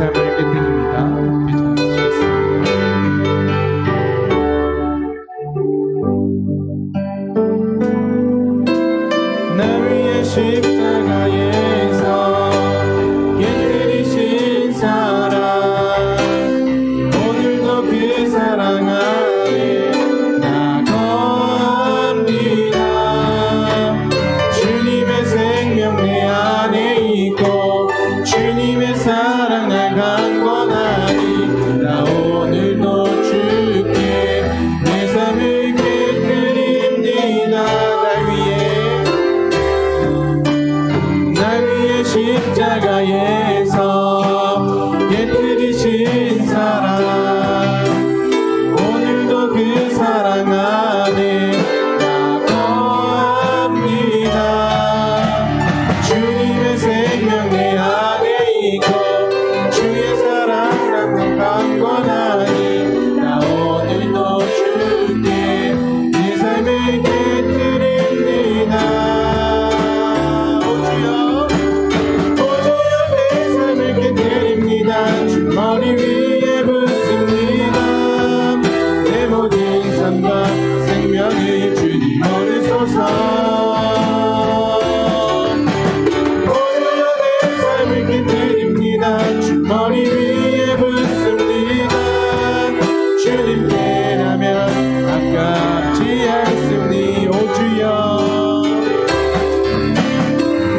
삶을 깨뜨립니다. 함께 찬양하시겠습니다. 날 위해 십자가에서 깨뜨리신 사랑, 오늘도 그 사랑 안에 나갑니다. 주님의 생명 내 안에 있고 주님의 사랑 날 강권하니 나 오늘도 주께 내 삶을 깨뜨립니다. 날 위해 십자가에서 깨뜨리신 사랑, 오늘도 그 사랑 안에 나갑니다. 주님의 생명 내 안에 있고 주의 사랑 난 강권하니 나 오늘도 주께 내 삶을 깨뜨립니다. 머리 위에 붓습니다. 내 모든 삶과 생명을 주님 얻으소서. 오늘도 내 삶을 깨뜨립니다. 주 머리 위에 붓습니다. 주님께라면 아깝지 않습니. 오 주여,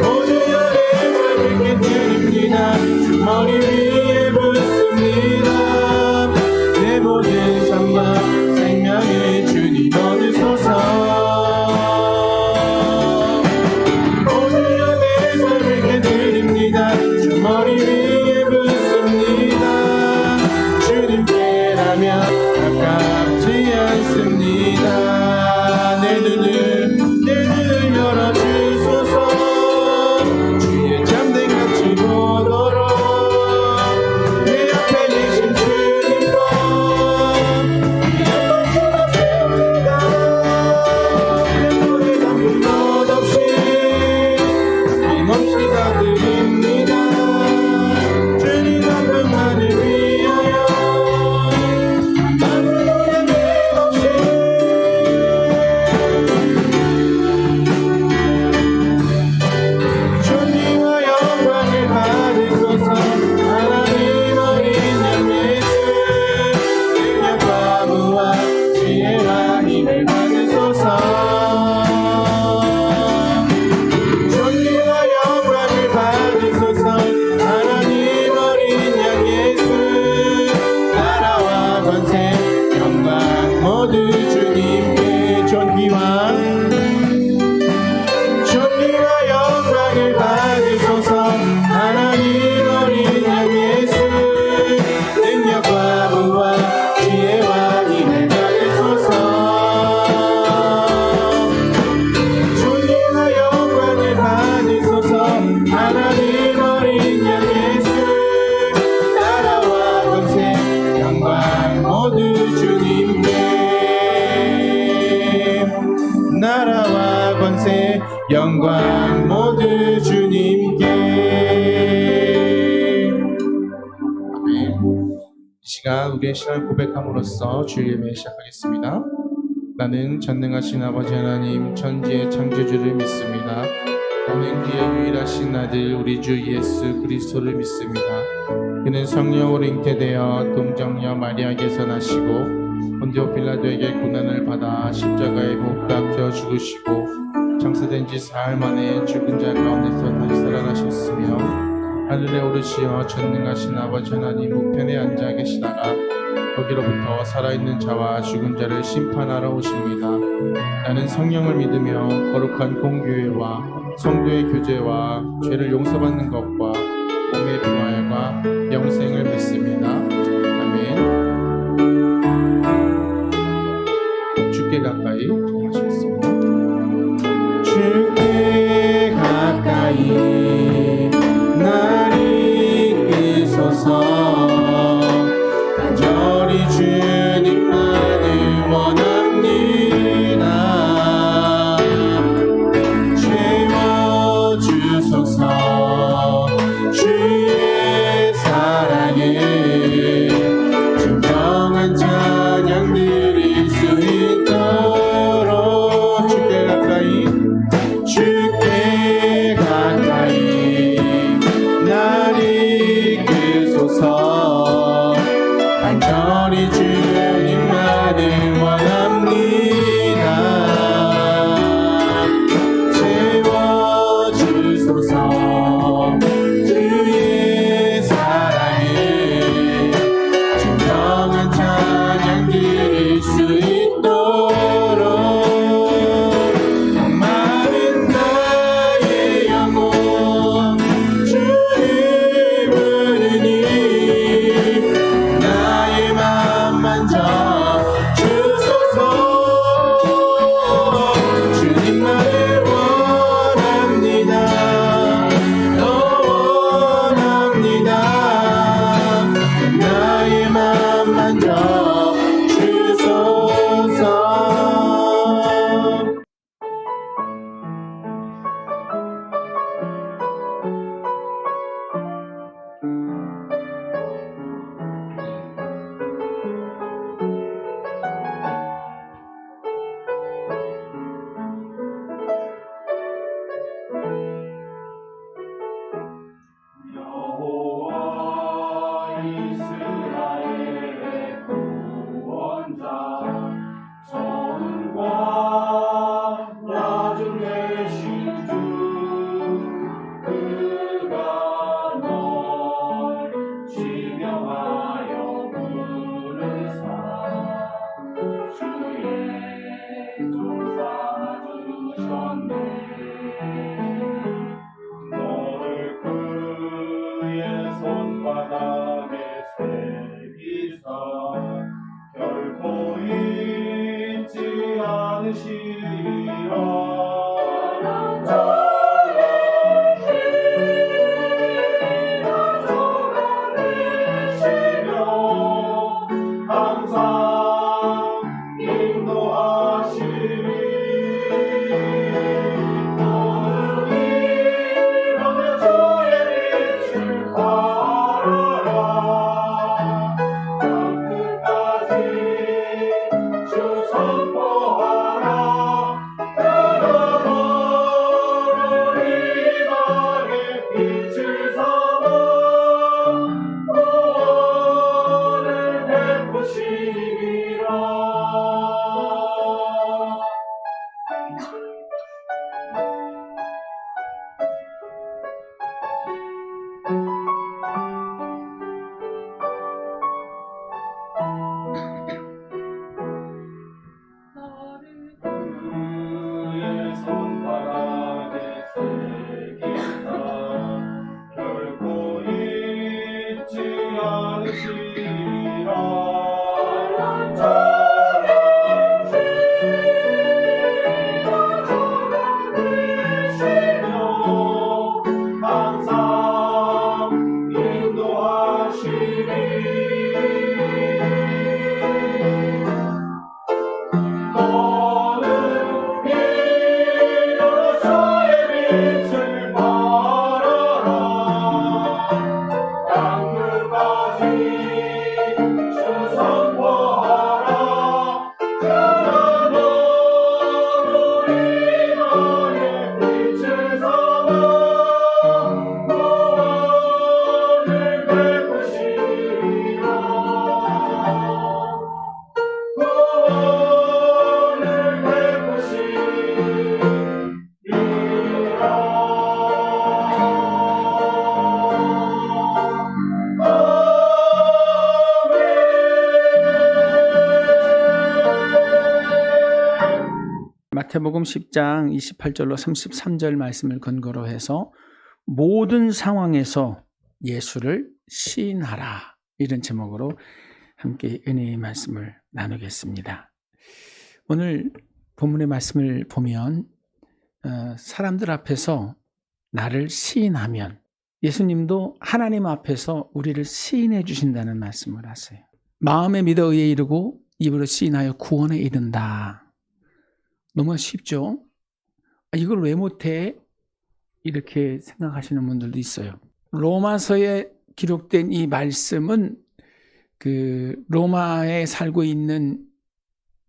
오 주여 내 삶을 깨뜨립니다. 주 머리 위에 내 모든 삶과 생명을 주님 얻으소서. 오늘도 내 삶을 깨뜨립니다. 주 머리 위에 붓습니다. 주님께라면 아깝지 않습니다. 내 눈을 열어주소서. 주의 잠든 같이 보도록 나라와 권세 영광 모두 주님께. 아멘. 이 시간 우리의 신앙을 고백함으로써 주일 예배 시작하겠습니다. 나는 전능하신 아버지 하나님 천지의 창조주를 믿습니다. 나는 그의 유일하신 아들 우리 주 예수 그리스도를 믿습니다. 그는 성령으로 잉태되어 동정녀 마리아에게서 나시고 본디오 빌라도에게 고난을 받아 십자가에 못 박혀 죽으시고 장사된 지 사흘 만에 죽은 자 가운데서 다시 살아나셨으며 하늘에 오르시어 전능하신 아버지 하나님 우편에 앉아 계시다가 거기로부터 살아있는 자와 죽은 자를 심판하러 오십니다. 나는 성령을 믿으며 거룩한 공교회와 성도의 교제와 죄를 용서받는 것과 몸의 부활과 영생을 믿습니다. 아멘. 주께 가까이 하시겠습니다. 주께 가까이 날 이끄소서. 간절히 주님만을 원합니다. 채워주소서. 주의 사랑에 마태복음 10장 28절로 33절 말씀을 근거로 해서 모든 상황에서 예수를 시인하라, 이런 제목으로 함께 은혜의 말씀을 나누겠습니다. 오늘 본문의 말씀을 보면 사람들 앞에서 나를 시인하면 예수님도 하나님 앞에서 우리를 시인해 주신다는 말씀을 하세요. 마음에 믿어 의에 이르고 입으로 시인하여 구원에 이른다. 너무 쉽죠? 이걸 왜 못해? 이렇게 생각하시는 분들도 있어요. 로마서에 기록된 이 말씀은 로마에 살고 있는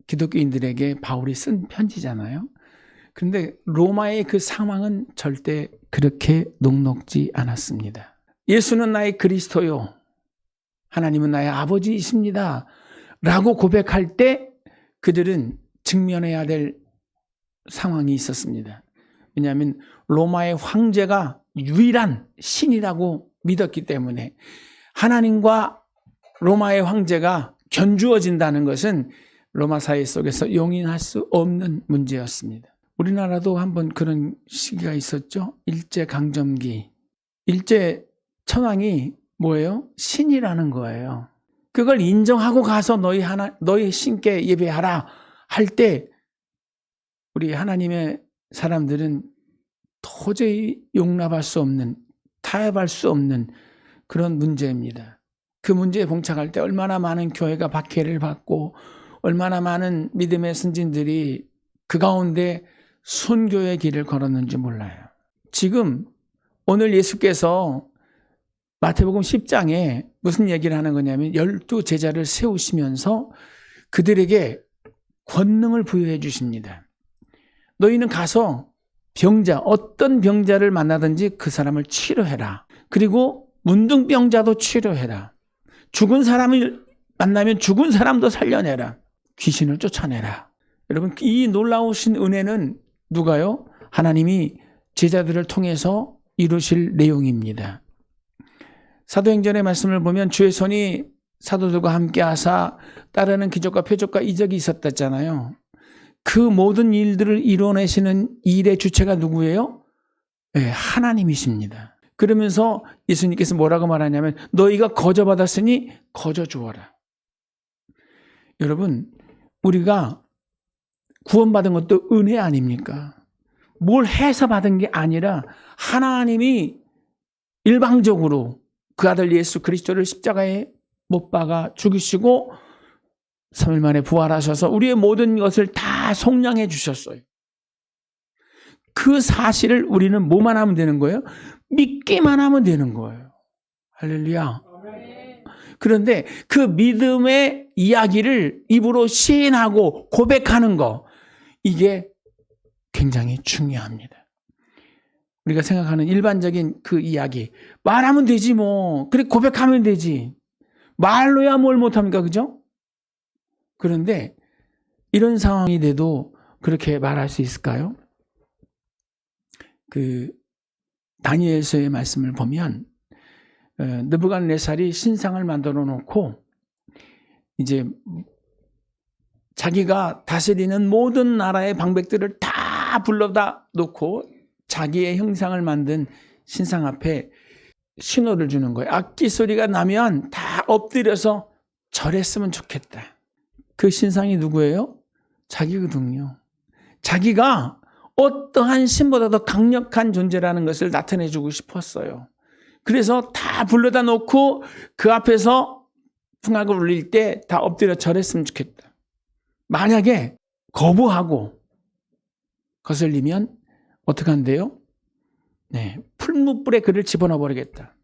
기독교인들에게 바울이 쓴 편지잖아요. 그런데 로마의 그 상황은 절대 그렇게 녹록지 않았습니다. 예수는 나의 그리스도요, 하나님은 나의 아버지이십니다 라고 고백할 때 그들은 직면해야 될 상황이 있었습니다. 왜냐하면 로마의 황제가 유일한 신이라고 믿었기 때문에 하나님과 로마의 황제가 견주어진다는 것은 로마 사회 속에서 용인할 수 없는 문제였습니다. 우리나라도 한번 그런 시기가 있었죠. 일제강점기. 일제 천황이 뭐예요? 신이라는 거예요. 그걸 인정하고 가서 너희 신께 예배하라 할 때 우리 하나님의 사람들은 도저히 용납할 수 없는, 타협할 수 없는 그런 문제입니다. 그 문제에 봉착할 때 얼마나 많은 교회가 박해를 받고 얼마나 많은 믿음의 선진들이 그 가운데 순교의 길을 걸었는지 몰라요. 지금 오늘 예수께서 마태복음 10장에 무슨 얘기를 하는 거냐면 12 제자를 세우시면서 그들에게 권능을 부여해 주십니다. 너희는 가서 병자, 어떤 병자를 만나든지 그 사람을 치료해라. 그리고 문둥병자도 치료해라. 죽은 사람을 만나면 죽은 사람도 살려내라. 귀신을 쫓아내라. 여러분, 이 놀라우신 은혜는 누가요? 하나님이 제자들을 통해서 이루실 내용입니다. 사도행전의 말씀을 보면 주의 손이 사도들과 함께 하사 따르는 기적과 표적과 이적이 있었다잖아요. 그 모든 일들을 이뤄내시는 일의 주체가 누구예요? 네, 하나님이십니다. 그러면서 예수님께서 뭐라고 말하냐면 너희가 거저 받았으니 거저 주어라. 여러분, 우리가 구원받은 것도 은혜 아닙니까? 뭘 해서 받은 게 아니라 하나님이 일방적으로 그 아들 예수 그리스도를 십자가에 못 박아 죽이시고 3일 만에 부활하셔서 우리의 모든 것을 다 속량해 주셨어요. 그 사실을 우리는 뭐만 하면 되는 거예요? 믿기만 하면 되는 거예요. 할렐루야. 그런데 그 믿음의 이야기를 입으로 시인하고 고백하는 거, 이게 굉장히 중요합니다. 우리가 생각하는 일반적인 그 이야기, 말하면 되지 뭐, 그래 고백하면 되지, 말로야 뭘 못합니까? 그죠? 그런데 이런 상황이 돼도 그렇게 말할 수 있을까요? 다니엘서의 말씀을 보면 느부갓네살이 신상을 만들어 놓고 이제 자기가 다스리는 모든 나라의 방백들을 다 불러다 놓고 자기의 형상을 만든 신상 앞에 신호를 주는 거예요. 악기 소리가 나면 다 엎드려서 절했으면 좋겠다. 그 신상이 누구예요? 자기거든요. 자기가 어떠한 신보다 더 강력한 존재라는 것을 나타내주고 싶었어요. 그래서 다 불러다 놓고 그 앞에서 풍악을 울릴 때 다 엎드려 절했으면 좋겠다. 만약에 거부하고 거슬리면 어떻게 한대요? 네, 풀무불에 그를 집어넣어 버리겠다.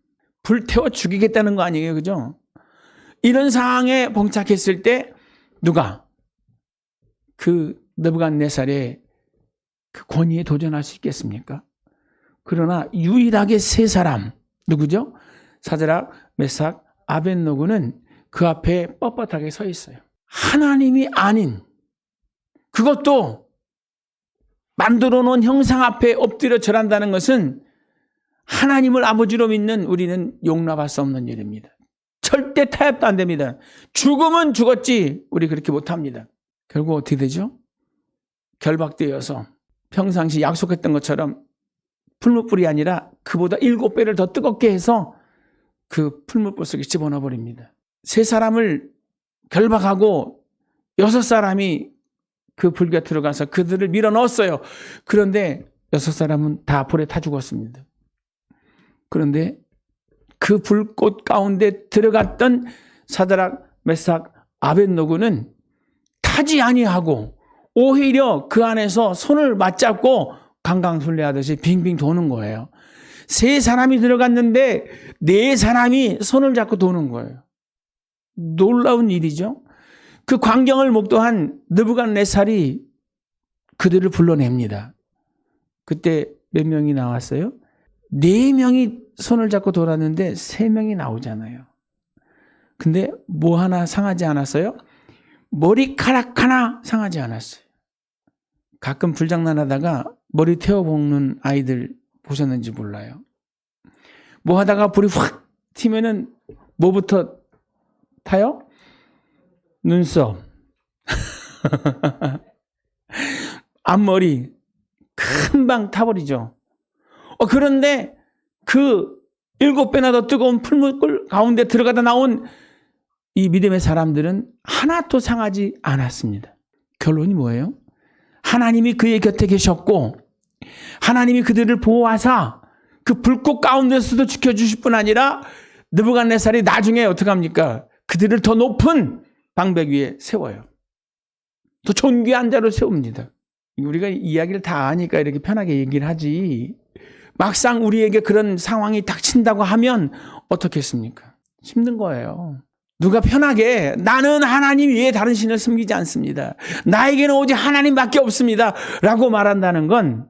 불태워 죽이겠다는 거 아니에요, 그죠? 이런 상황에 봉착했을 때 누가 그 느부갓네살의 그 권위에 도전할 수 있겠습니까? 그러나 유일하게 세 사람, 누구죠? 사드락, 메삭, 아벳노고는 그 앞에 뻣뻣하게 서 있어요. 하나님이 아닌, 그것도 만들어 놓은 형상 앞에 엎드려 절한다는 것은 하나님을 아버지로 믿는 우리는 용납할 수 없는 일입니다. 절대 타협도 안 됩니다. 죽으면 죽었지 우리 그렇게 못합니다. 결국 어떻게 되죠? 결박되어서 평상시 약속했던 것처럼 풀무불이 아니라 그보다 7배를 더 뜨겁게 해서 그 풀무불 속에 집어넣어 버립니다. 3사람을 결박하고 6사람이 그 불 곁으로 가서 그들을 밀어 넣었어요. 그런데 6사람은 다 불에 타 죽었습니다. 그런데 그 불꽃 가운데 들어갔던 사드락, 메삭, 아벳노고는 타지 아니하고 오히려 그 안에서 손을 맞잡고 강강술래하듯이 빙빙 도는 거예요. 3사람이 들어갔는데 4사람이 손을 잡고 도는 거예요. 놀라운 일이죠. 그 광경을 목도한 느부갓네살이 그들을 불러냅니다. 그때 몇 명이 나왔어요? 4명이 손을 잡고 돌았는데 3명이 나오잖아요. 근데 뭐 하나 상하지 않았어요? 머리카락 하나 상하지 않았어요. 가끔 불장난하다가 머리 태워볶는 아이들 보셨는지 몰라요. 뭐 하다가 불이 확 튀면은 뭐부터 타요? 눈썹, 앞머리 금방 타버리죠. 그런데 그 7배나 더 뜨거운 풀물 가운데 들어가다 나온 이 믿음의 사람들은 하나도 상하지 않았습니다. 결론이 뭐예요? 하나님이 그의 곁에 계셨고 하나님이 그들을 보호하사 그 불꽃 가운데서도 지켜주실 뿐 아니라 느부갓네살이 나중에 어떻게 합니까? 그들을 더 높은 방백 위에 세워요. 더 존귀한 자로 세웁니다. 우리가 이야기를 다 아니까 이렇게 편하게 얘기를 하지 막상 우리에게 그런 상황이 닥친다고 하면 어떻겠습니까? 힘든 거예요. 누가 편하게 나는 하나님 외에 다른 신을 섬기지 않습니다. 나에게는 오직 하나님밖에 없습니다. 라고 말한다는 건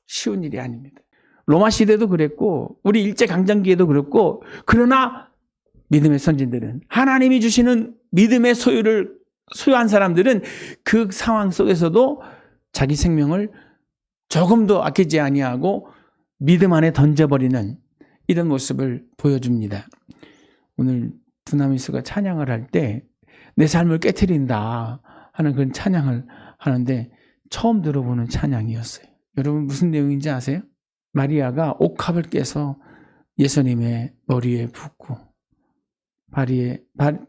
쉬운 일이 아닙니다. 로마 시대도 그랬고 우리 일제강점기에도 그랬고 그러나 믿음의 선진들은 하나님이 주시는 믿음의 소유를 소유한 사람들은 그 상황 속에서도 자기 생명을 조금도 아끼지 아니하고 믿음 안에 던져버리는 이런 모습을 보여줍니다. 오늘 두나미스가 찬양을 할 때 내 삶을 깨트린다 하는 그런 찬양을 하는데 처음 들어보는 찬양이었어요. 여러분 무슨 내용인지 아세요? 마리아가 옥합을 깨서 예수님의 머리에 붓고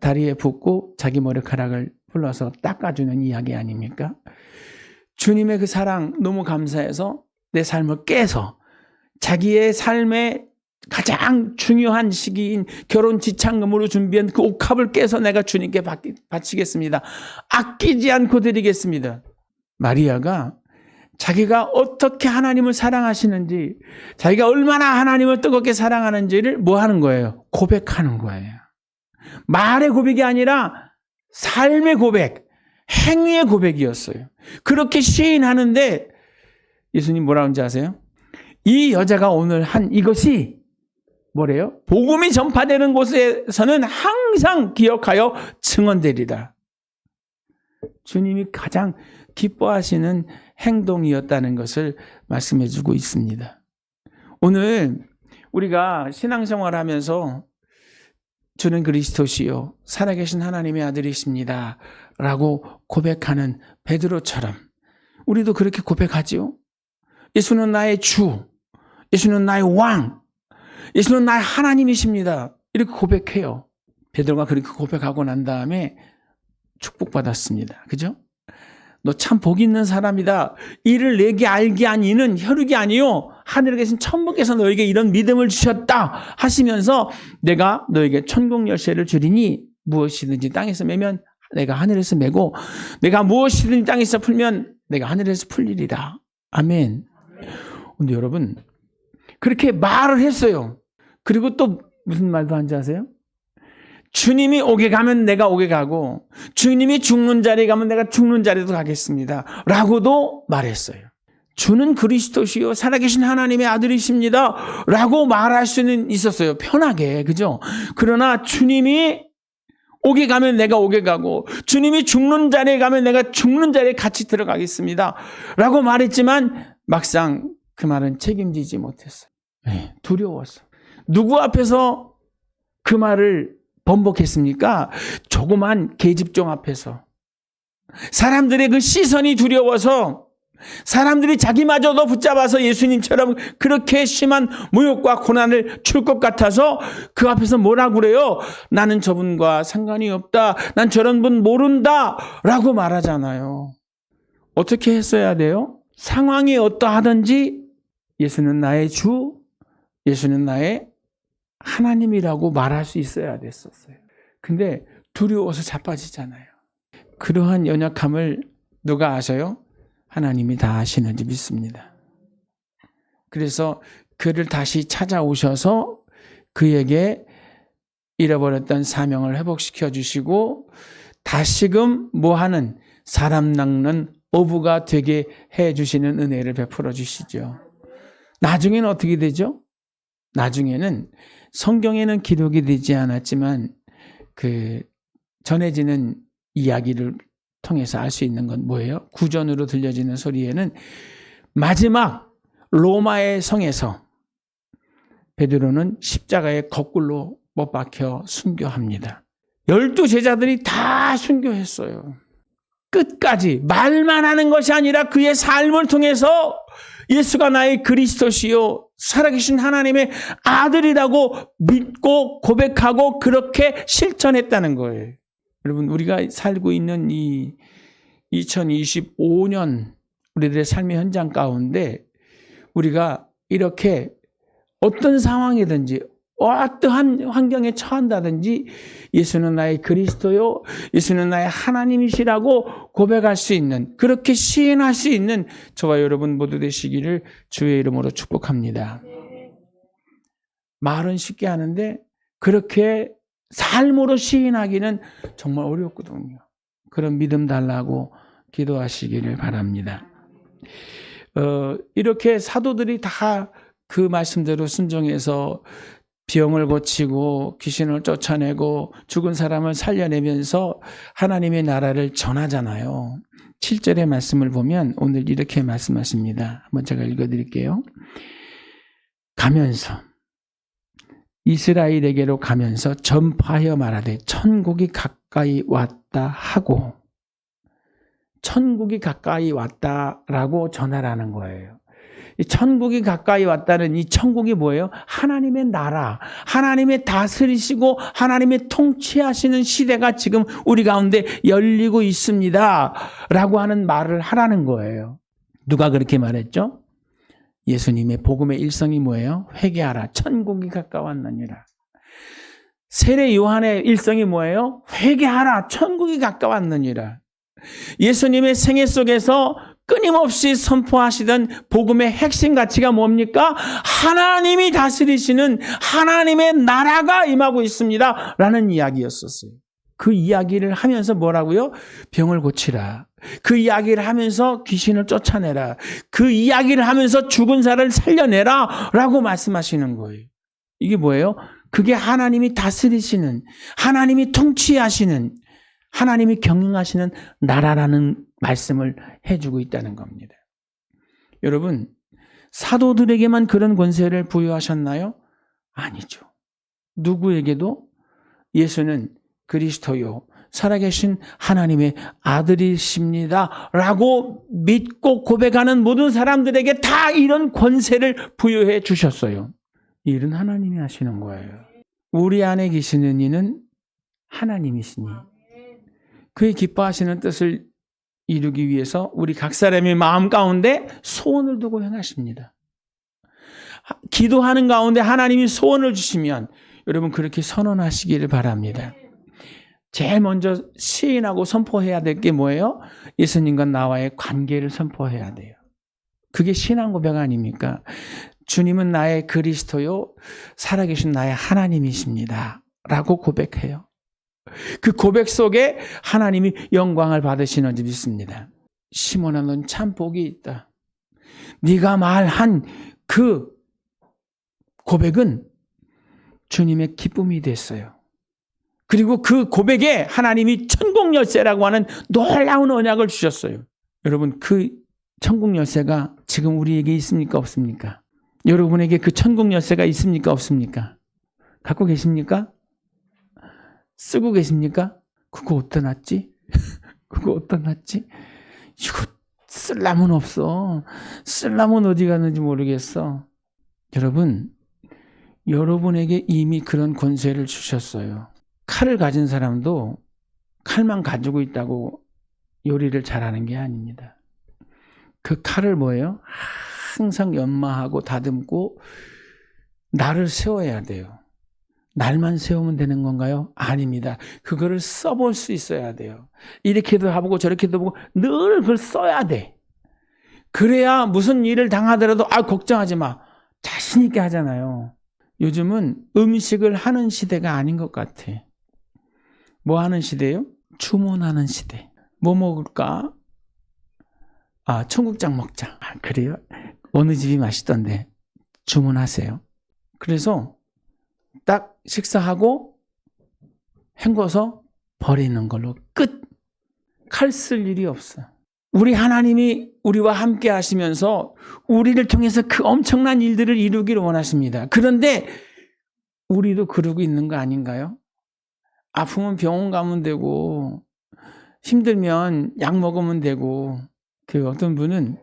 다리에 붓고 자기 머리카락을 불러서 닦아주는 이야기 아닙니까? 주님의 그 사랑 너무 감사해서 내 삶을 깨서 자기의 삶의 가장 중요한 시기인 결혼 지참금으로 준비한 그 옥합을 깨서 내가 주님께 바치겠습니다. 아끼지 않고 드리겠습니다. 마리아가 자기가 어떻게 하나님을 사랑하시는지, 자기가 얼마나 하나님을 뜨겁게 사랑하는지를 뭐 하는 거예요? 고백하는 거예요. 말의 고백이 아니라 삶의 고백, 행위의 고백이었어요. 그렇게 시인하는데 예수님 뭐라고 하는지 아세요? 이 여자가 오늘 한 이것이 뭐래요? 복음이 전파되는 곳에서는 항상 기억하여 증언되리라. 주님이 가장 기뻐하시는 행동이었다는 것을 말씀해 주고 있습니다. 오늘 우리가 신앙생활 하면서 주는 그리스도시요 살아계신 하나님의 아들이십니다 라고 고백하는 베드로처럼 우리도 그렇게 고백하지요. 예수는 나의 주, 예수는 나의 왕, 예수는 나의 하나님이십니다. 이렇게 고백해요. 베드로가 그렇게 고백하고 난 다음에 축복받았습니다. 그죠? 너 참 복 있는 사람이다. 이를 내게 알게 한 이는 혈육이 아니요 하늘에 계신 천부께서 너에게 이런 믿음을 주셨다 하시면서 내가 너에게 천국 열쇠를 주리니 무엇이든지 땅에서 매면 내가 하늘에서 매고 내가 무엇이든지 땅에서 풀면 내가 하늘에서 풀리리라. 아멘. 근데 여러분 그렇게 말을 했어요. 그리고 또 무슨 말도 한지 아세요? 주님이 오게 가면 내가 오게 가고 주님이 죽는 자리에 가면 내가 죽는 자리에도 가겠습니다 라고도 말했어요. 주는 그리스도시요 살아계신 하나님의 아들이십니다 라고 말할 수는 있었어요. 편하게. 그죠? 그러나 주님이 오게 가면 내가 오게 가고 주님이 죽는 자리에 가면 내가 죽는 자리에 같이 들어가겠습니다 라고 말했지만 막상 그 말은 책임지지 못했어요. 두려웠어. 누구 앞에서 그 말을 번복했습니까? 조그만 계집종 앞에서. 사람들의 그 시선이 두려워서 사람들이 자기마저도 붙잡아서 예수님처럼 그렇게 심한 모욕과 고난을 줄 것 같아서 그 앞에서 뭐라고 그래요? 나는 저분과 상관이 없다. 난 저런 분 모른다. 라고 말하잖아요. 어떻게 했어야 돼요? 상황이 어떠하든지 예수는 나의 주, 예수는 나의 하나님이라고 말할 수 있어야 됐었어요. 근데 두려워서 자빠지잖아요. 그러한 연약함을 누가 아셔요? 하나님이 다 아시는지 믿습니다. 그래서 그를 다시 찾아오셔서 그에게 잃어버렸던 사명을 회복시켜 주시고 다시금 뭐하는 사람 낚는 어부가 되게 해 주시는 은혜를 베풀어 주시죠. 나중에는 어떻게 되죠? 나중에는 성경에는 기록이 되지 않았지만 그 전해지는 이야기를 통해서 알 수 있는 건 뭐예요? 구전으로 들려지는 소리에는 마지막 로마의 성에서 베드로는 십자가에 거꾸로 못 박혀 순교합니다. 12제자들이 다 순교했어요. 끝까지 말만 하는 것이 아니라 그의 삶을 통해서 예수가 나의 그리스도시요 살아계신 하나님의 아들이라고 믿고 고백하고 그렇게 실천했다는 거예요. 여러분, 우리가 살고 있는 이 2025년 우리들의 삶의 현장 가운데 우리가 이렇게 어떤 상황이든지 어떠한 환경에 처한다든지 예수는 나의 그리스도요, 예수는 나의 하나님이시라고 고백할 수 있는, 그렇게 시인할 수 있는 저와 여러분 모두 되시기를 주의 이름으로 축복합니다. 말은 쉽게 하는데 그렇게 삶으로 시인하기는 정말 어렵거든요. 그런 믿음 달라고 기도하시기를 바랍니다. 이렇게 사도들이 다 그 말씀대로 순종해서 병을 고치고 귀신을 쫓아내고 죽은 사람을 살려내면서 하나님의 나라를 전하잖아요. 7절의 말씀을 보면 오늘 이렇게 말씀하십니다. 한번 제가 읽어드릴게요. 가면서 이스라엘에게로 가면서 전파하여 말하되 천국이 가까이 왔다 하고, 천국이 가까이 왔다라고 전하라는 거예요. 이 천국이 가까이 왔다는 이 천국이 뭐예요? 하나님의 나라, 하나님의 다스리시고 하나님의 통치하시는 시대가 지금 우리 가운데 열리고 있습니다 라고 하는 말을 하라는 거예요. 누가 그렇게 말했죠? 예수님의 복음의 일성이 뭐예요? 회개하라, 천국이 가까웠느니라. 세례 요한의 일성이 뭐예요? 회개하라, 천국이 가까웠느니라. 예수님의 생애 속에서 끊임없이 선포하시던 복음의 핵심 가치가 뭡니까? 하나님이 다스리시는 하나님의 나라가 임하고 있습니다 라는 이야기였었어요. 그 이야기를 하면서 뭐라고요? 병을 고치라. 그 이야기를 하면서 귀신을 쫓아내라. 그 이야기를 하면서 죽은 자를 살려내라 라고 말씀하시는 거예요. 이게 뭐예요? 그게 하나님이 다스리시는, 하나님이 통치하시는, 하나님이 경영하시는 나라라는 말씀을 해주고 있다는 겁니다. 여러분, 사도들에게만 그런 권세를 부여하셨나요? 아니죠. 누구에게도 예수는 그리스도요, 살아계신 하나님의 아들이십니다 라고 믿고 고백하는 모든 사람들에게 다 이런 권세를 부여해 주셨어요. 이 일은 하나님이 하시는 거예요. 우리 안에 계시는 이는 하나님이시니 그의 기뻐하시는 뜻을 이루기 위해서 우리 각 사람의 마음 가운데 소원을 두고 행하십니다. 기도하는 가운데 하나님이 소원을 주시면 여러분 그렇게 선언하시기를 바랍니다. 제일 먼저 시인하고 선포해야 될 게 뭐예요? 예수님과 나와의 관계를 선포해야 돼요. 그게 신앙 고백 아닙니까? 주님은 나의 그리스도요, 살아계신 나의 하나님이십니다 라고 고백해요. 그 고백 속에 하나님이 영광을 받으시는지 믿습니다. 시몬아, 넌 참 복이 있다. 네가 말한 그 고백은 주님의 기쁨이 됐어요. 그리고 그 고백에 하나님이 천국 열쇠라고 하는 놀라운 언약을 주셨어요. 여러분, 그 천국 열쇠가 지금 우리에게 있습니까? 없습니까? 여러분에게 그 천국 열쇠가 있습니까? 없습니까? 갖고 계십니까? 쓰고 계십니까? 그거 어디다 놨지? 그거 어디다 놨지? 이거 쓸람은 없어. 쓸람은 어디 갔는지 모르겠어. 여러분, 여러분에게 이미 그런 권세를 주셨어요. 칼을 가진 사람도 칼만 가지고 있다고 요리를 잘하는 게 아닙니다. 그 칼을 뭐예요? 항상 연마하고 다듬고 날을 세워야 돼요. 날만 세우면 되는 건가요? 아닙니다. 그거를 써볼 수 있어야 돼요. 이렇게도 해보고 저렇게도 해보고 늘 그걸 써야 돼. 그래야 무슨 일을 당하더라도 걱정하지 마. 자신 있게 하잖아요. 요즘은 음식을 하는 시대가 아닌 것 같아. 뭐 하는 시대예요? 주문하는 시대. 뭐 먹을까? 청국장 먹자. 그래요? 어느 집이 맛있던데 주문하세요. 그래서 딱 식사하고 헹궈서 버리는 걸로 끝. 칼 쓸 일이 없어. 우리 하나님이 우리와 함께 하시면서 우리를 통해서 그 엄청난 일들을 이루기를 원하십니다. 그런데 우리도 그러고 있는 거 아닌가요? 아프면 병원 가면 되고 힘들면 약 먹으면 되고 그 어떤 분은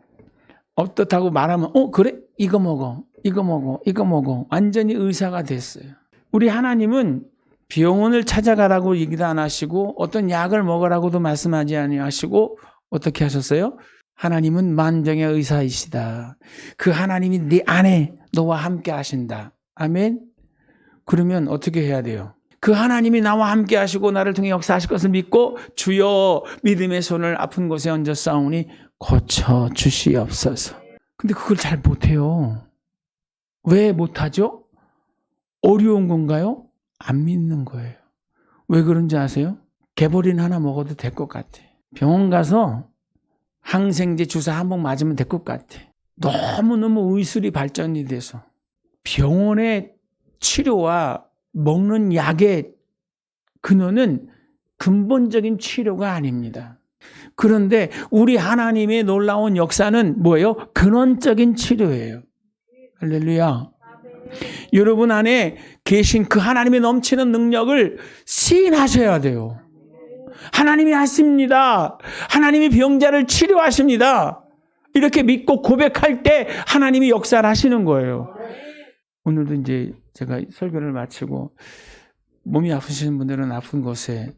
어떻다고 말하면 그래? 이거 먹어. 이거 먹어. 이거 먹어. 완전히 의사가 됐어요. 우리 하나님은 병원을 찾아가라고 얘기도 안 하시고 어떤 약을 먹으라고도 말씀하지 아니하시고 어떻게 하셨어요? 하나님은 만병의 의사이시다. 그 하나님이 네 안에 너와 함께 하신다. 아멘. 그러면 어떻게 해야 돼요? 그 하나님이 나와 함께 하시고 나를 통해 역사하실 것을 믿고 주여 믿음의 손을 아픈 곳에 얹어 싸우니 고쳐 주시옵소서. 근데 그걸 잘 못해요. 왜 못하죠? 어려운 건가요? 안 믿는 거예요. 왜 그런지 아세요? 개보린 하나 먹어도 될 것 같아. 병원 가서 항생제 주사 한 번 맞으면 될 것 같아. 너무너무 의술이 발전이 돼서 병원의 치료와 먹는 약의 근원은 근본적인 치료가 아닙니다. 그런데 우리 하나님의 놀라운 역사는 뭐예요? 근원적인 치료예요. 할렐루야. 여러분 안에 계신 그 하나님의 넘치는 능력을 시인하셔야 돼요. 하나님이 하십니다. 하나님이 병자를 치료하십니다. 이렇게 믿고 고백할 때 하나님이 역사를 하시는 거예요. 오늘도 이제 제가 설교를 마치고 몸이 아프신 분들은 아픈 곳에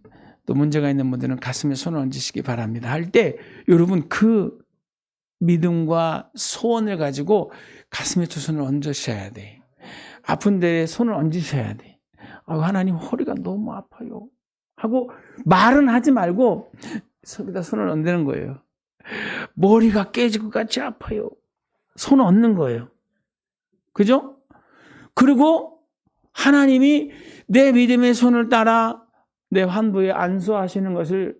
또 문제가 있는 분들은 가슴에 손을 얹으시기 바랍니다. 할 때 여러분 그 믿음과 소원을 가지고 가슴에 두 손을 얹으셔야 돼. 아픈 데에 손을 얹으셔야 돼. 하나님 허리가 너무 아파요. 하고 말은 하지 말고 속에다 손을 얹는 거예요. 머리가 깨질 것 같이 아파요. 손을 얹는 거예요. 그죠? 그리고 하나님이 내 믿음의 손을 따라 내 환부에 안수하시는 것을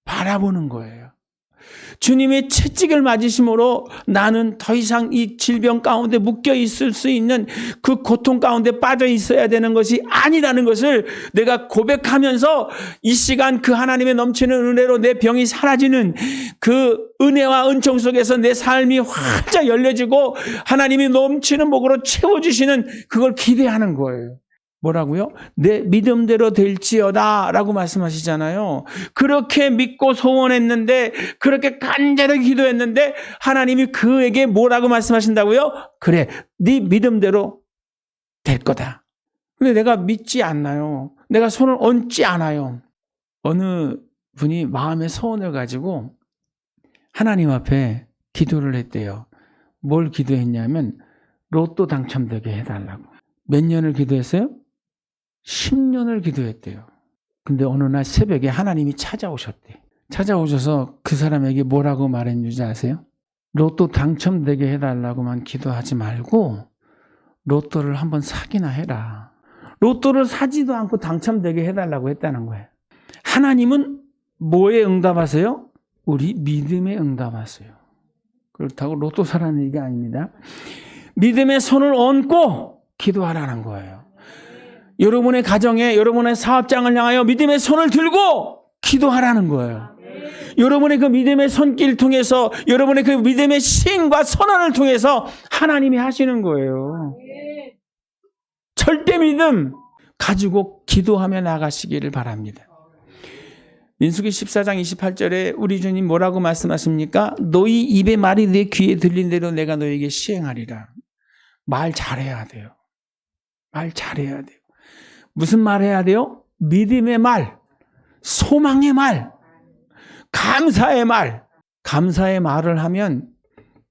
바라보는 거예요. 주님의 채찍을 맞으심으로 나는 더 이상 이 질병 가운데 묶여 있을 수 있는 그 고통 가운데 빠져 있어야 되는 것이 아니라는 것을 내가 고백하면서 이 시간 그 하나님의 넘치는 은혜로 내 병이 사라지는 그 은혜와 은총 속에서 내 삶이 활짝 열려지고 하나님이 넘치는 복으로 채워주시는 그걸 기대하는 거예요. 뭐라고요? 내 믿음대로 될지어다 라고 말씀하시잖아요. 그렇게 믿고 소원했는데 그렇게 간절히 기도했는데 하나님이 그에게 뭐라고 말씀하신다고요? 그래, 네 믿음대로 될 거다. 근데 내가 믿지 않나요? 내가 손을 얹지 않아요. 어느 분이 마음의 소원을 가지고 하나님 앞에 기도를 했대요. 뭘 기도했냐면 로또 당첨되게 해달라고. 몇 년을 기도했어요? 10년을 기도했대요. 근데 어느 날 새벽에 하나님이 찾아오셨대. 찾아오셔서 그 사람에게 뭐라고 말했는지 아세요? 로또 당첨되게 해달라고만 기도하지 말고 로또를 한번 사기나 해라. 로또를 사지도 않고 당첨되게 해달라고 했다는 거예요. 하나님은 뭐에 응답하세요? 우리 믿음에 응답하세요. 그렇다고 로또 사라는 얘기 아닙니다. 믿음의 손을 얹고 기도하라는 거예요. 여러분의 가정에 여러분의 사업장을 향하여 믿음의 손을 들고 기도하라는 거예요. 여러분의 그 믿음의 손길을 통해서 여러분의 그 믿음의 신과 선언을 통해서 하나님이 하시는 거예요. 절대 믿음 가지고 기도하며 나가시기를 바랍니다. 민수기 14장 28절에 우리 주님 뭐라고 말씀하십니까? 너희 입의 말이 내 귀에 들린 대로 내가 너에게 시행하리라. 말 잘해야 돼요. 말 잘해야 돼요. 무슨 말 해야 돼요? 믿음의 말, 소망의 말, 감사의 말. 감사의 말을 하면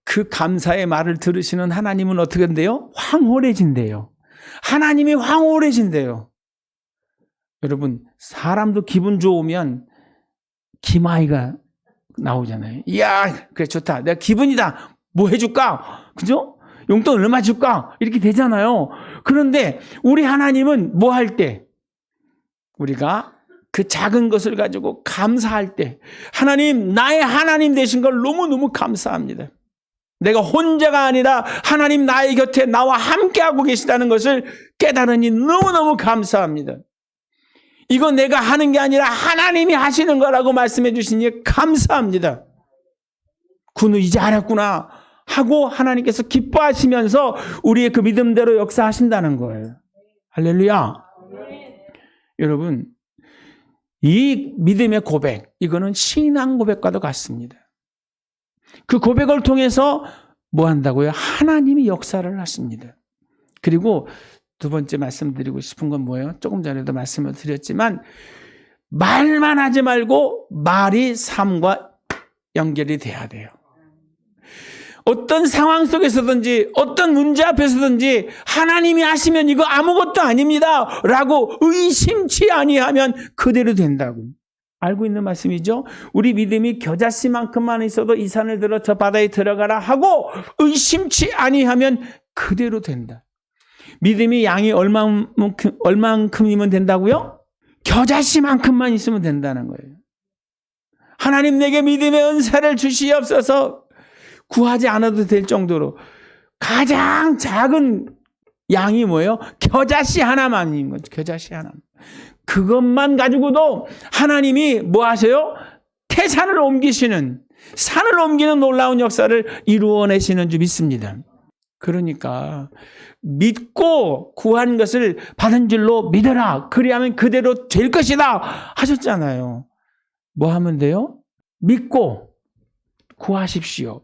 그 감사의 말을 들으시는 하나님은 어떻게 된대요? 황홀해진대요. 하나님이 황홀해진대요. 여러분, 사람도 기분 좋으면 기마이가 나오잖아요. 이야, 그래, 좋다. 내가 기분이다. 뭐 해줄까? 그죠? 용돈 얼마 줄까? 이렇게 되잖아요. 그런데 우리 하나님은 뭐 할 때? 우리가 그 작은 것을 가지고 감사할 때, 하나님, 나의 하나님 되신 걸 너무너무 감사합니다. 내가 혼자가 아니라 하나님 나의 곁에 나와 함께하고 계시다는 것을 깨달으니 너무너무 감사합니다. 이건 내가 하는 게 아니라 하나님이 하시는 거라고 말씀해 주시니 감사합니다. 그는 이제 알았구나 하고 하나님께서 기뻐하시면서 우리의 그 믿음대로 역사하신다는 거예요. 할렐루야. 여러분, 이 믿음의 고백, 이거는 신앙 고백과도 같습니다. 그 고백을 통해서 뭐 한다고요? 하나님이 역사를 하십니다. 그리고 두 번째 말씀드리고 싶은 건 뭐예요? 조금 전에도 말씀을 드렸지만 말만 하지 말고 말이 삶과 연결이 돼야 돼요. 어떤 상황 속에서든지 어떤 문제 앞에서든지 하나님이 하시면 이거 아무것도 아닙니다 라고 의심치 아니하면 그대로 된다고. 알고 있는 말씀이죠. 우리 믿음이 겨자씨만큼만 있어도 이 산을 들어 저 바다에 들어가라 하고 의심치 아니하면 그대로 된다. 믿음이 양이 얼만큼이면 된다고요? 겨자씨만큼만 있으면 된다는 거예요. 하나님 내게 믿음의 은사를 주시옵소서. 구하지 않아도 될 정도로 가장 작은 양이 뭐예요? 겨자씨 하나만인 거죠. 겨자씨 하나. 그것만 가지고도 하나님이 뭐 하세요? 태산을 옮기시는, 산을 옮기는 놀라운 역사를 이루어내시는 줄 믿습니다. 그러니까 믿고 구한 것을 받은 줄로 믿어라. 그리하면 그대로 될 것이다 하셨잖아요. 뭐 하면 돼요? 믿고 구하십시오.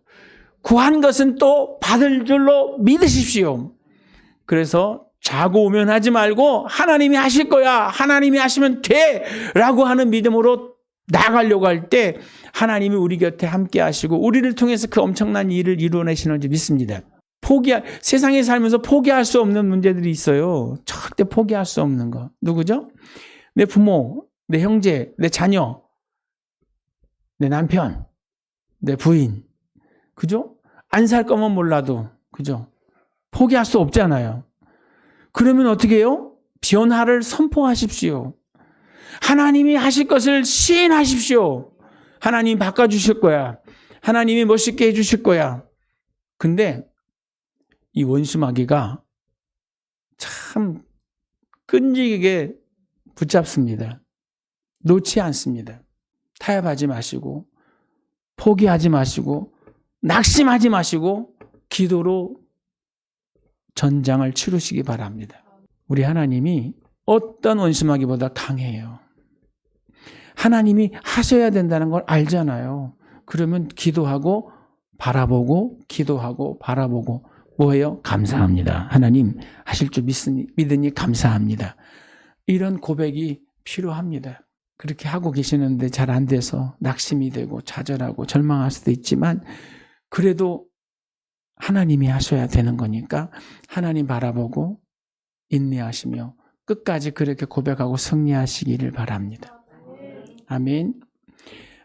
구한 것은 또 받을 줄로 믿으십시오. 그래서 자고 오면 하지 말고 하나님이 하실 거야. 하나님이 하시면 돼. 라고 하는 믿음으로 나가려고 할 때 하나님이 우리 곁에 함께 하시고 우리를 통해서 그 엄청난 일을 이루어내시는 줄 믿습니다. 세상에 살면서 포기할 수 없는 문제들이 있어요. 절대 포기할 수 없는 거. 누구죠? 내 부모, 내 형제, 내 자녀, 내 남편, 내 부인. 그죠? 안 살 거면 몰라도, 그죠? 포기할 수 없잖아요. 그러면 어떻게 해요? 변화를 선포하십시오. 하나님이 하실 것을 시인하십시오. 하나님이 바꿔주실 거야. 하나님이 멋있게 해주실 거야. 근데 이 원수마귀가 참 끈질기게 붙잡습니다. 놓지 않습니다. 타협하지 마시고, 포기하지 마시고, 낙심하지 마시고 기도로 전장을 치르시기 바랍니다. 우리 하나님이 어떤 원수마귀보다 강해요. 하나님이 하셔야 된다는 걸 알잖아요. 그러면 기도하고 바라보고 기도하고 바라보고 뭐예요? 감사합니다. 하나님 하실 줄 믿으니 감사합니다. 이런 고백이 필요합니다. 그렇게 하고 계시는데 잘 안 돼서 낙심이 되고 좌절하고 절망할 수도 있지만 그래도 하나님이 하셔야 되는 거니까 하나님 바라보고 인내하시며 끝까지 그렇게 고백하고 승리하시기를 바랍니다. 아멘.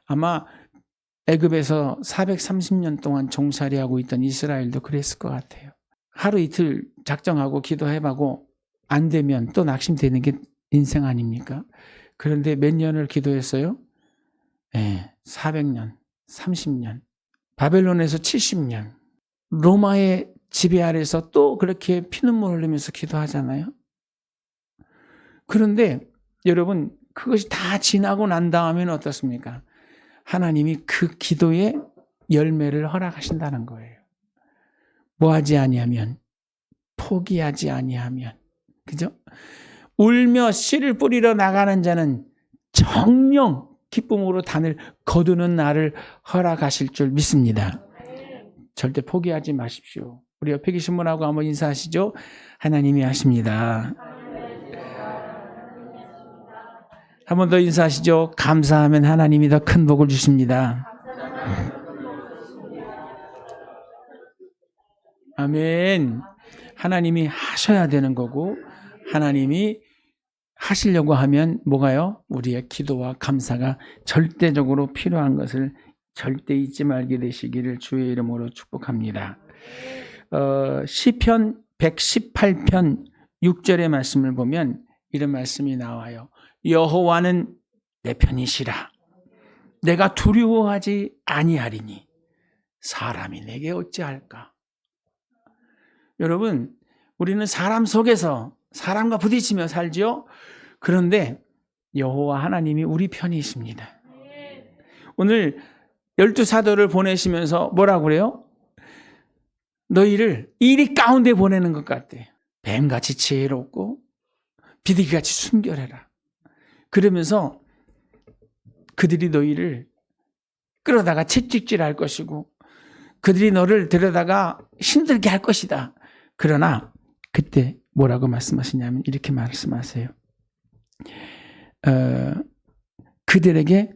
아마 애굽에서 430년 동안 종살이하고 있던 이스라엘도 그랬을 것 같아요. 하루 이틀 작정하고 기도해보고 안 되면 또 낙심되는 게 인생 아닙니까? 그런데 몇 년을 기도했어요? 네, 400년, 30년. 바벨론에서 70년. 로마의 지배 아래서 또 그렇게 피눈물 흘리면서 기도하잖아요. 그런데 여러분 그것이 다 지나고 난 다음에는 어떻습니까? 하나님이 그 기도의 열매를 허락하신다는 거예요. 뭐하지 아니하면, 포기하지 아니하면, 그죠? 울며 씨를 뿌리러 나가는 자는 정령 기쁨으로 단을 거두는 날을 허락하실 줄 믿습니다. 절대 포기하지 마십시오. 우리 옆에 계신 분하고 한번 인사하시죠. 하나님이 하십니다. 한 번 더 인사하시죠. 감사하면 하나님이 더 큰 복을 주십니다. 아멘. 하나님이 하셔야 되는 거고 하나님이 하시려고 하면 뭐가요? 우리의 기도와 감사가 절대적으로 필요한 것을 절대 잊지 말게 되시기를 주의 이름으로 축복합니다. 시편 118편 6절의 말씀을 보면 이런 말씀이 나와요. 여호와는 내 편이시라. 내가 두려워하지 아니하리니 사람이 내게 어찌할까? 여러분, 우리는 사람 속에서 사람과 부딪히며 살죠. 그런데 여호와 하나님이 우리 편이십니다. 오늘 12사도를 보내시면서 뭐라고 그래요? 너희를 이리 가운데 보내는 것 같아. 뱀같이 지혜롭고 비둘기같이 순결해라. 그러면서 그들이 너희를 끌어다가 채찍질할 것이고 그들이 너를 데려다가 힘들게 할 것이다. 그러나 그때 뭐라고 말씀하시냐면 이렇게 말씀하세요. 그들에게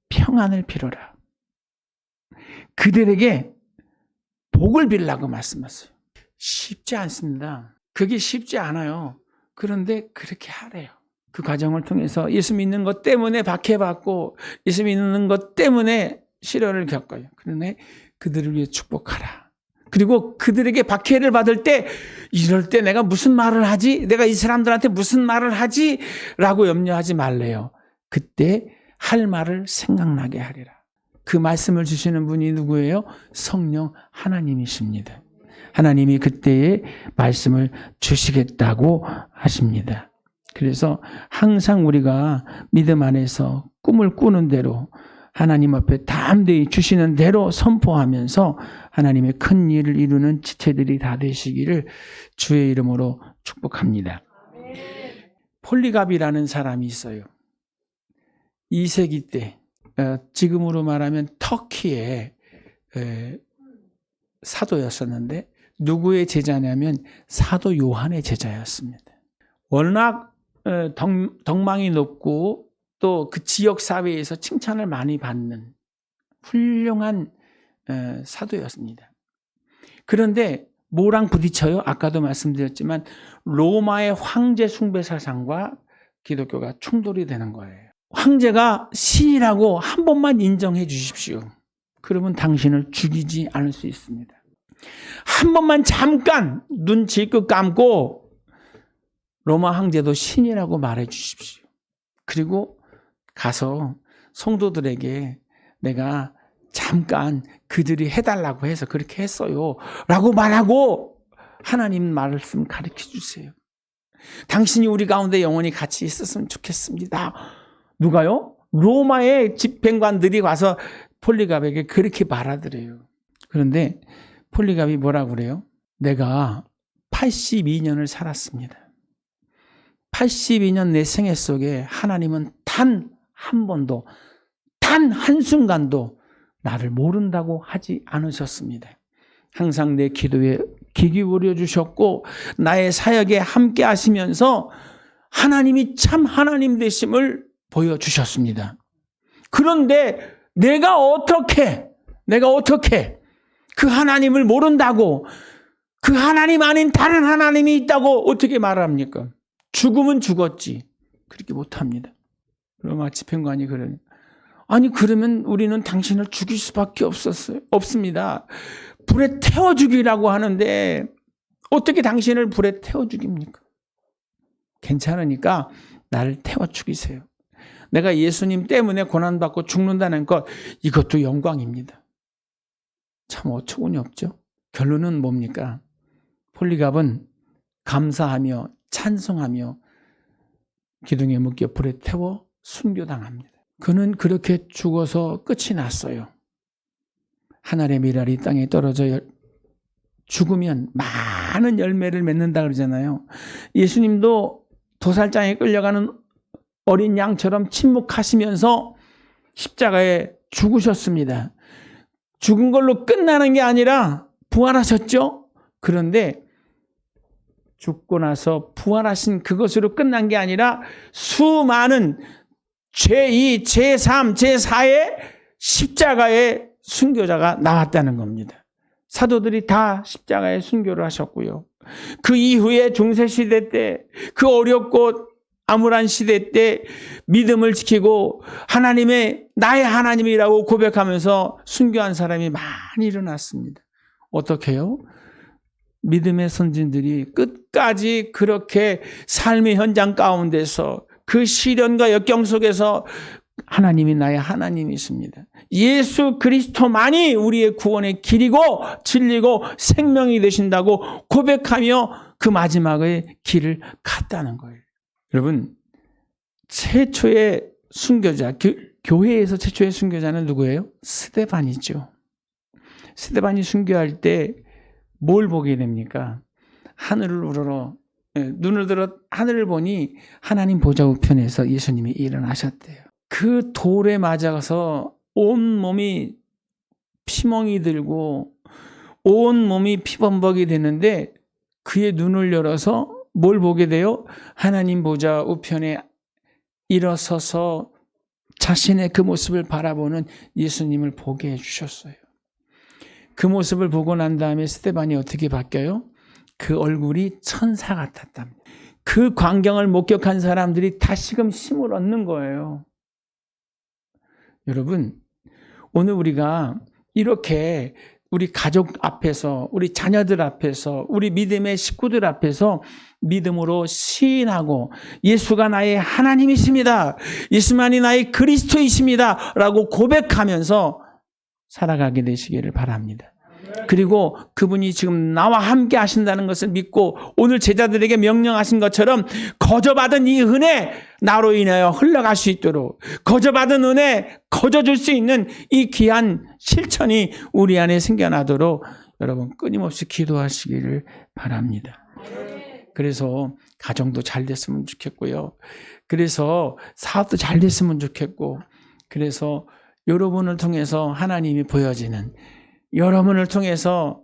평안을 빌어라. 그들에게 복을 빌라고 말씀하세요. 쉽지 않습니다. 그게 쉽지 않아요. 그런데 그렇게 하래요. 그 과정을 통해서 예수 믿는 것 때문에 박해받고 예수 믿는 것 때문에 시련을 겪어요. 그러네 그들을 위해 축복하라. 그리고 그들에게 박해를 받을 때 이럴 때 내가 무슨 말을 하지? 내가 이 사람들한테 무슨 말을 하지? 라고 염려하지 말래요. 그때 할 말을 생각나게 하리라. 그 말씀을 주시는 분이 누구예요? 성령 하나님이십니다. 하나님이 그때의 말씀을 주시겠다고 하십니다. 그래서 항상 우리가 믿음 안에서 꿈을 꾸는 대로 하나님 앞에 담대히 주시는 대로 선포하면서 하나님의 큰 일을 이루는 지체들이 다 되시기를 주의 이름으로 축복합니다. 폴리갑이라는 사람이 있어요. 2세기 때 지금으로 말하면 터키의 사도였었는데 누구의 제자냐면 사도 요한의 제자였습니다. 워낙 덕망이 높고 또 그 지역 사회에서 칭찬을 많이 받는 훌륭한 사도였습니다. 그런데 뭐랑 부딪혀요? 아까도 말씀드렸지만 로마의 황제 숭배 사상과 기독교가 충돌이 되는 거예요. 황제가 신이라고 한 번만 인정해 주십시오. 그러면 당신을 죽이지 않을 수 있습니다. 한 번만 잠깐 눈 질끈 감고 로마 황제도 신이라고 말해 주십시오. 그리고 가서 성도들에게 내가 잠깐 그들이 해달라고 해서 그렇게 했어요 라고 말하고 하나님 말씀 가르쳐 주세요. 당신이 우리 가운데 영원히 같이 있었으면 좋겠습니다. 누가요? 로마의 집행관들이 와서 폴리갑에게 그렇게 말하더래요. 그런데 폴리갑이 뭐라고 그래요? 내가 82년을 살았습니다. 82년 내 생애 속에 하나님은 단 한 번도, 단 한순간도 나를 모른다고 하지 않으셨습니다. 항상 내 기도에 귀 기울여 주셨고 나의 사역에 함께 하시면서 하나님이 참 하나님 되심을 보여주셨습니다. 그런데 내가 어떻게 그 하나님을 모른다고 그 하나님 아닌 다른 하나님이 있다고 어떻게 말합니까? 죽으면 죽었지. 그렇게 못합니다. 로마 집행관이 그러니 아니 그러면 우리는 당신을 죽일 수밖에 없습니다. 불에 태워 죽이라고 하는데 어떻게 당신을 불에 태워 죽입니까? 괜찮으니까 나를 태워 죽이세요. 내가 예수님 때문에 고난받고 죽는다는 것 이것도 영광입니다. 참 어처구니 없죠. 결론은 뭡니까? 폴리갑은 감사하며 찬송하며 기둥에 묶여 불에 태워 순교당합니다. 그는 그렇게 죽어서 끝이 났어요. 하늘의 미랄이 땅에 떨어져 죽으면 많은 열매를 맺는다 그러잖아요. 예수님도 도살장에 끌려가는 어린 양처럼 침묵하시면서 십자가에 죽으셨습니다. 죽은 걸로 끝나는 게 아니라 부활하셨죠? 그런데 죽고 나서 부활하신 그것으로 끝난 게 아니라 수많은 제2, 제3, 제4의 십자가의 순교자가 나왔다는 겁니다. 사도들이 다 십자가에 순교를 하셨고요. 그 이후에 중세시대 때, 그 어렵고 암울한 시대 때 믿음을 지키고 하나님의 나의 하나님이라고 고백하면서 순교한 사람이 많이 일어났습니다. 어떻게 해요? 믿음의 선진들이 끝까지 그렇게 삶의 현장 가운데서 그 시련과 역경 속에서 하나님이 나의 하나님이십니다. 예수 그리스도만이 우리의 구원의 길이고 진리고 생명이 되신다고 고백하며 그 마지막의 길을 갔다는 거예요. 여러분, 최초의 순교자, 교회에서 최초의 순교자는 누구예요? 스데반이죠. 스데반이 순교할 때 뭘 보게 됩니까? 하늘을 우러러 눈을 들어 하늘을 보니 하나님 보좌 우편에서 예수님이 일어나셨대요. 그 돌에 맞아서 온 몸이 피멍이 들고 온 몸이 피범벅이 되는데 그의 눈을 열어서 뭘 보게 돼요? 하나님 보좌 우편에 일어서서 자신의 그 모습을 바라보는 예수님을 보게 해주셨어요. 그 모습을 보고 난 다음에 스데반이 어떻게 바뀌어요? 그 얼굴이 천사 같았답니다. 그 광경을 목격한 사람들이 다시금 힘을 얻는 거예요. 여러분, 오늘 우리가 이렇게 우리 가족 앞에서, 우리 자녀들 앞에서, 우리 믿음의 식구들 앞에서 믿음으로 시인하고 예수가 나의 하나님이십니다. 예수만이 나의 그리스도이십니다. 라고 고백하면서 살아가게 되시기를 바랍니다. 그리고 그분이 지금 나와 함께 하신다는 것을 믿고 오늘 제자들에게 명령하신 것처럼 거저받은 이 은혜 나로 인하여 흘러갈 수 있도록 거저받은 은혜 거저줄 수 있는 이 귀한 실천이 우리 안에 생겨나도록 여러분 끊임없이 기도하시기를 바랍니다. 그래서 가정도 잘 됐으면 좋겠고요. 그래서 사업도 잘 됐으면 좋겠고 그래서 여러분을 통해서 하나님이 보여지는 여러분을 통해서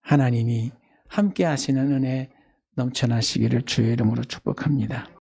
하나님이 함께 하시는 은혜 넘쳐나시기를 주의 이름으로 축복합니다.